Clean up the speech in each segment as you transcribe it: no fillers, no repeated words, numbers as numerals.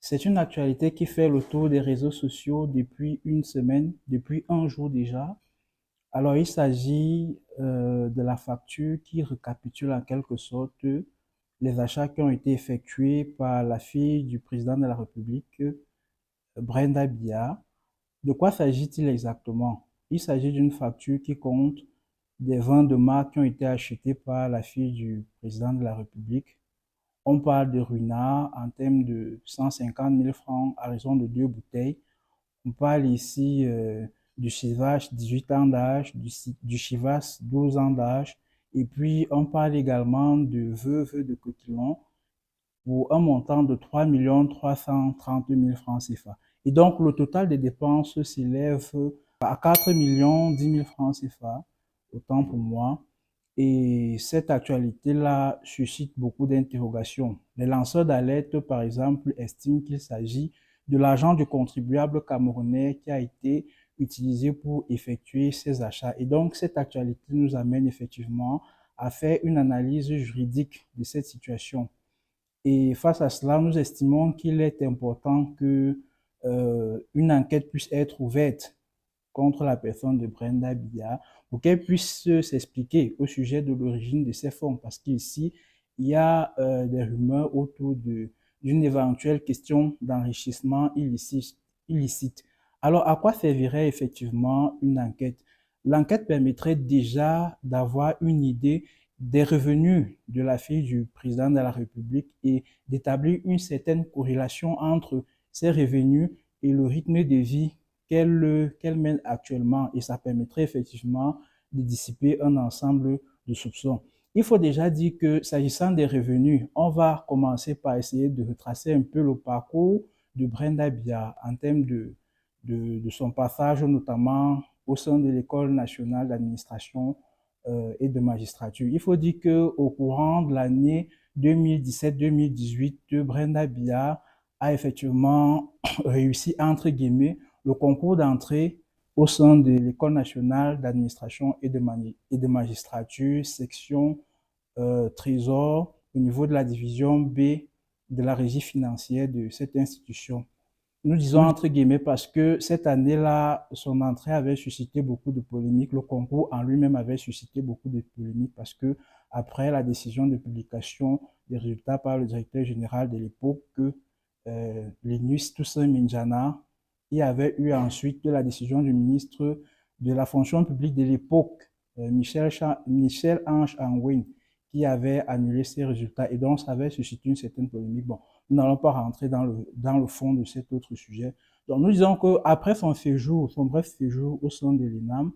C'est une actualité qui fait le tour des réseaux sociaux depuis une semaine, depuis un jour déjà. Alors, il s'agit de la facture qui récapitule en quelque sorte les achats qui ont été effectués par la fille du président de la République, Brenda Biya. De quoi s'agit-il exactement? Il s'agit d'une facture qui compte des vins de marque qui ont été achetés par la fille du président de la République. On parle de Ruinart en termes de 150 000 francs à raison de deux bouteilles. On parle ici du Chivas 18 ans d'âge, du Chivas 12 ans d'âge. Et puis, on parle également de Veuve de Coquillon pour un montant de 3 330 000 francs CFA. Et donc, le total des dépenses s'élève à 4 10 000 francs CFA, autant pour moi. Et cette actualité-là suscite beaucoup d'interrogations. Les lanceurs d'alerte, par exemple, estiment qu'il s'agit de l'argent du contribuable camerounais qui a été utilisé pour effectuer ces achats. Et donc, cette actualité nous amène effectivement à faire une analyse juridique de cette situation. Et face à cela, nous estimons qu'il est important que une enquête puisse être ouverte contre la personne de Brenda Biya pour qu'elle puisse s'expliquer au sujet de l'origine de ces fonds. Parce qu'ici, il y a des rumeurs autour d'une éventuelle question d'enrichissement illicite. Alors, à quoi servirait effectivement une enquête? L'enquête permettrait déjà d'avoir une idée des revenus de la fille du président de la République et d'établir une certaine corrélation entre ces revenus et le rythme de vie qu'elle mène actuellement. Et ça permettrait effectivement de dissiper un ensemble de soupçons. Il faut déjà dire que s'agissant des revenus, on va commencer par essayer de retracer un peu le parcours de Brenda Biya en termes de son passage notamment au sein de l'École nationale d'administration et de magistrature. Il faut dire qu'au courant de l'année 2017-2018, Brenda Biya a effectivement réussi, entre guillemets, le concours d'entrée au sein de l'École nationale d'administration et de magistrature, section Trésor, au niveau de la division B de la régie financière de cette institution. Nous disons entre guillemets parce que cette année-là, son entrée avait suscité beaucoup de polémiques. Le concours en lui-même avait suscité beaucoup de polémiques parce que après la décision de publication des résultats par le directeur général de l'époque, Linus Toussaint Minjana, il y avait eu ensuite la décision du ministre de la fonction publique de l'époque, Michel Ange Angwin, qui avait annulé ces résultats et donc ça avait suscité une certaine polémique. Bon, nous n'allons pas rentrer dans le fond de cet autre sujet. Donc, nous disons qu'après son séjour, son bref séjour au sein de l'ENAM,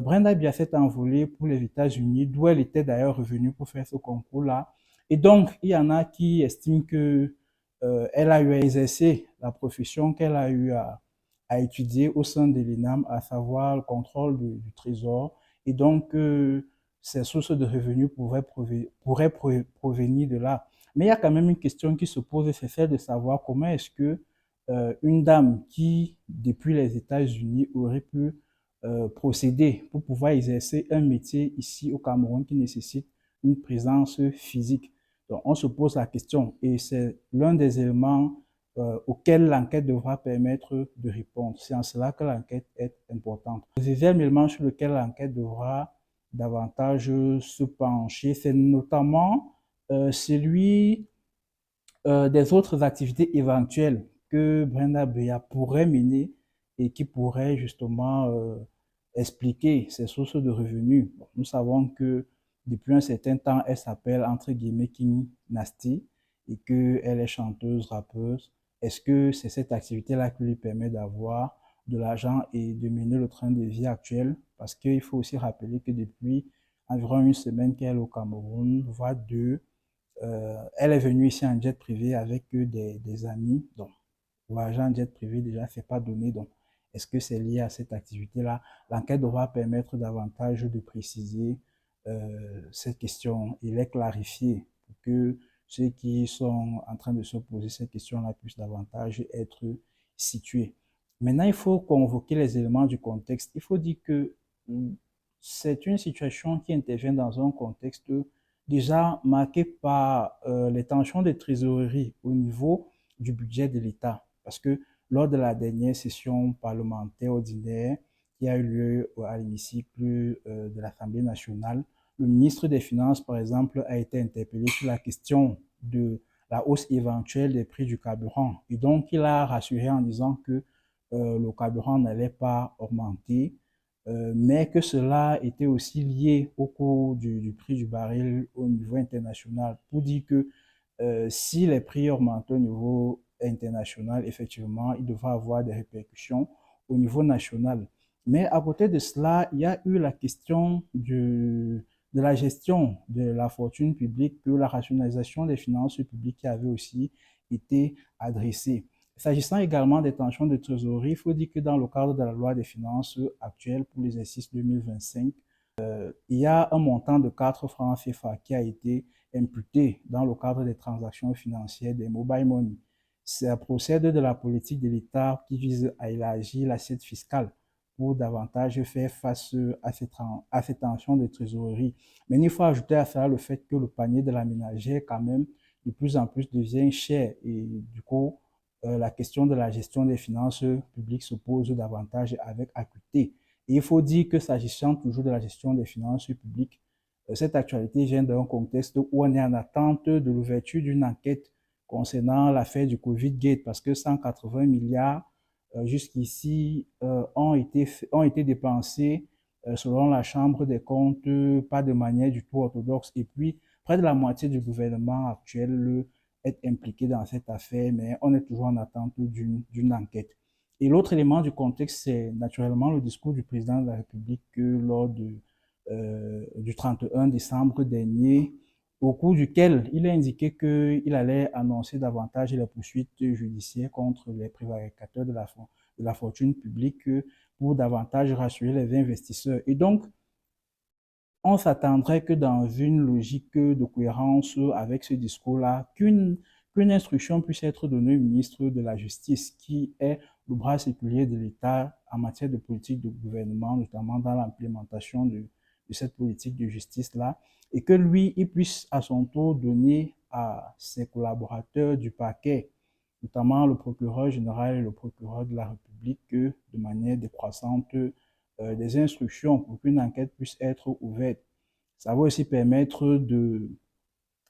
Brenda Biya s'est envolée pour les États-Unis, d'où elle était d'ailleurs revenue pour faire ce concours-là. Et donc, il y en a qui estiment que elle a eu à exercer la profession qu'elle a eu à étudier au sein de l'ENAM, à savoir le contrôle du trésor. Et donc, ses sources de revenus pourraient provenir de là. Mais il y a quand même une question qui se pose, c'est celle de savoir comment est-ce que une dame qui, depuis les États-Unis, aurait pu procéder pour pouvoir exercer un métier ici au Cameroun qui nécessite une présence physique. Donc, on se pose la question et c'est l'un des éléments auxquels l'enquête devra permettre de répondre. C'est en cela que l'enquête est importante. Le deuxième élément sur lequel l'enquête devra davantage se pencher, c'est notamment celui des autres activités éventuelles que Brenda Biya pourrait mener et qui pourraient justement expliquer ses sources de revenus. Bon, nous savons que depuis un certain temps, elle s'appelle entre guillemets King Nasty et qu'elle est chanteuse, rappeuse. Est-ce que c'est cette activité-là qui lui permet d'avoir de l'argent et de mener le train de vie actuel? Parce qu'il faut aussi rappeler que depuis environ une semaine qu'elle est au Cameroun, voire deux, elle est venue ici en jet privé avec des amis. Donc, voyager en jet privé, déjà, c'est pas donné. Donc, est-ce que c'est lié à cette activité-là? L'enquête devra permettre davantage de préciser cette question et les clarifier pour que ceux qui sont en train de se poser cette question-là puissent davantage être situés. Maintenant, il faut convoquer les éléments du contexte. Il faut dire que c'est une situation qui intervient dans un contexte déjà marqué par les tensions de trésorerie au niveau du budget de l'État. Parce que lors de la dernière session parlementaire ordinaire qui a eu lieu à l'hémicycle de l'Assemblée nationale, le ministre des Finances, par exemple, a été interpellé sur la question de la hausse éventuelle des prix du carburant. Et donc, il a rassuré en disant que le carburant n'allait pas augmenter, mais que cela était aussi lié au cours du prix du baril au niveau international, pour dire que si les prix augmentent au niveau international, effectivement, il devra avoir des répercussions au niveau national. Mais à côté de cela, il y a eu la question de la gestion de la fortune publique, de la rationalisation des finances publiques qui avait aussi été adressée. S'agissant également des tensions de trésorerie, il faut dire que dans le cadre de la loi des finances actuelle pour l'exercice 2025, il y a un montant de 4 francs CFA qui a été imputé dans le cadre des transactions financières des mobile money. Ça procède de la politique de l'État qui vise à élargir l'assiette fiscale pour davantage faire face à ces tensions de trésorerie. Mais il faut ajouter à cela le fait que le panier de la ménagère, quand même, de plus en plus devient cher. Et du coup, la question de la gestion des finances publiques se pose davantage avec acuité. Et il faut dire que s'agissant toujours de la gestion des finances publiques, cette actualité vient d'un contexte où on est en attente de l'ouverture d'une enquête concernant l'affaire du Covid-Gate parce que 180 milliards jusqu'ici ont été dépensés selon la Chambre des comptes, pas de manière du tout orthodoxe. Et puis, près de la moitié du gouvernement actuel est impliqué dans cette affaire, mais on est toujours en attente d'une enquête. Et l'autre élément du contexte, c'est naturellement le discours du président de la République lors du 31 décembre dernier, au cours duquel il a indiqué qu'il allait annoncer davantage les poursuites judiciaires contre les prévaricateurs de la fortune publique pour davantage rassurer les investisseurs. Et donc, on s'attendrait que dans une logique de cohérence avec ce discours-là, qu'une instruction puisse être donnée au ministre de la Justice, qui est le bras séculier de l'État en matière de politique de gouvernement, notamment dans l'implémentation de cette politique de justice-là, et que lui, il puisse à son tour donner à ses collaborateurs du parquet, notamment le procureur général et le procureur de la République, de manière décroissante, des instructions pour qu'une enquête puisse être ouverte. Ça va aussi permettre de,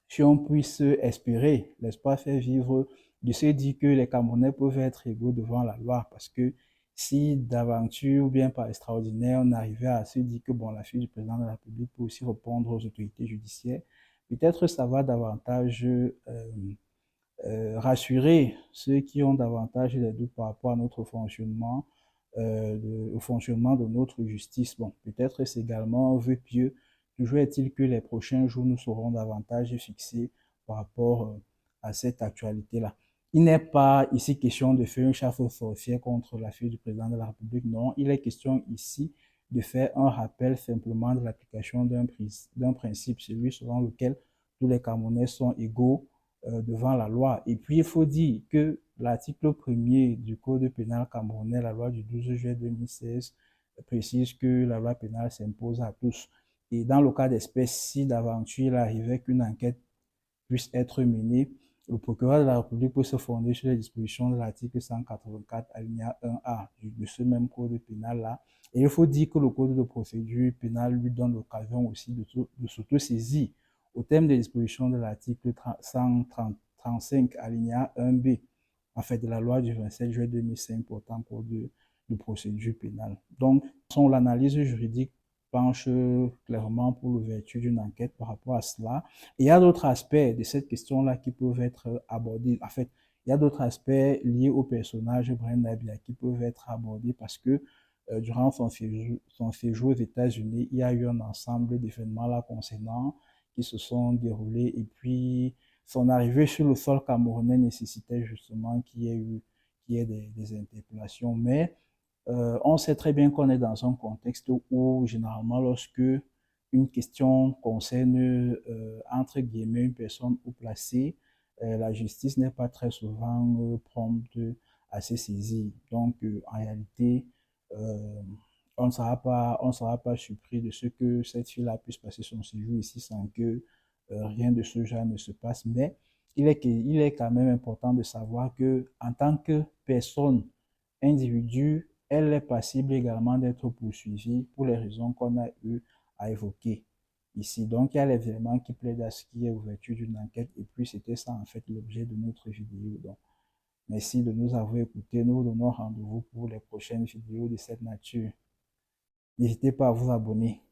si on puisse espérer, l'espoir fait vivre, de se dire que les Camerounais peuvent être égaux devant la loi, parce que si d'aventure ou bien par extraordinaire, on arrivait à se dire que bon, la fille du président de la République peut aussi répondre aux autorités judiciaires, peut-être ça va davantage rassurer ceux qui ont davantage des doutes par rapport à notre fonctionnement, au fonctionnement de notre justice. Bon, peut-être c'est également un vœu pieux. Toujours est-il que les prochains jours nous seront davantage fixés par rapport à cette actualité-là. Il n'est pas ici question de faire une chasse aux sorcières contre la fille du président de la République, non. Il est question ici de faire un rappel simplement de l'application d'un principe, celui selon lequel tous les Camerounais sont égaux devant la loi. Et puis, il faut dire que l'article 1er du Code pénal camerounais, la loi du 12 juillet 2016, précise que la loi pénale s'impose à tous. Et dans le cas d'espèce, si d'aventure il arrivait qu'une enquête puisse être menée, le procureur de la République peut se fonder sur les dispositions de l'article 184 alinéa 1A de ce même code pénal-là. Et il faut dire que le code de procédure pénale lui donne l'occasion aussi de s'auto-saisir au terme des dispositions de l'article 135 alinéa 1B, en fait, de la loi du 27 juillet 2005 portant code de procédure pénale. Donc, l'analyse juridique penche clairement pour l'ouverture d'une enquête par rapport à cela. Et il y a d'autres aspects de cette question-là qui peuvent être abordés. En fait, il y a d'autres aspects liés au personnage Brenda Biya qui peuvent être abordés parce que durant son séjour aux États-Unis, il y a eu un ensemble d'événements là concernant qui se sont déroulés et puis son arrivée sur le sol camerounais nécessitait justement qu'il y ait des interpellations. Mais on sait très bien qu'on est dans un contexte où, généralement, lorsque une question concerne, entre guillemets, une personne haut placée, la justice n'est pas très souvent prompte à se saisir. Donc, en réalité, euh, on ne sera pas surpris de ce que cette fille-là puisse passer son séjour ici sans que rien de ce genre ne se passe. Mais il est quand même important de savoir que en tant que personne, individu, elle est passible également d'être poursuivie pour les raisons qu'on a eu à évoquer ici. Donc, il y a les éléments qui plaident à ce qu'il y ait ouverture d'une enquête. Et puis, c'était ça, en fait, l'objet de notre vidéo. Donc, merci de nous avoir écoutés. Nous vous donnons rendez-vous pour les prochaines vidéos de cette nature. N'hésitez pas à vous abonner.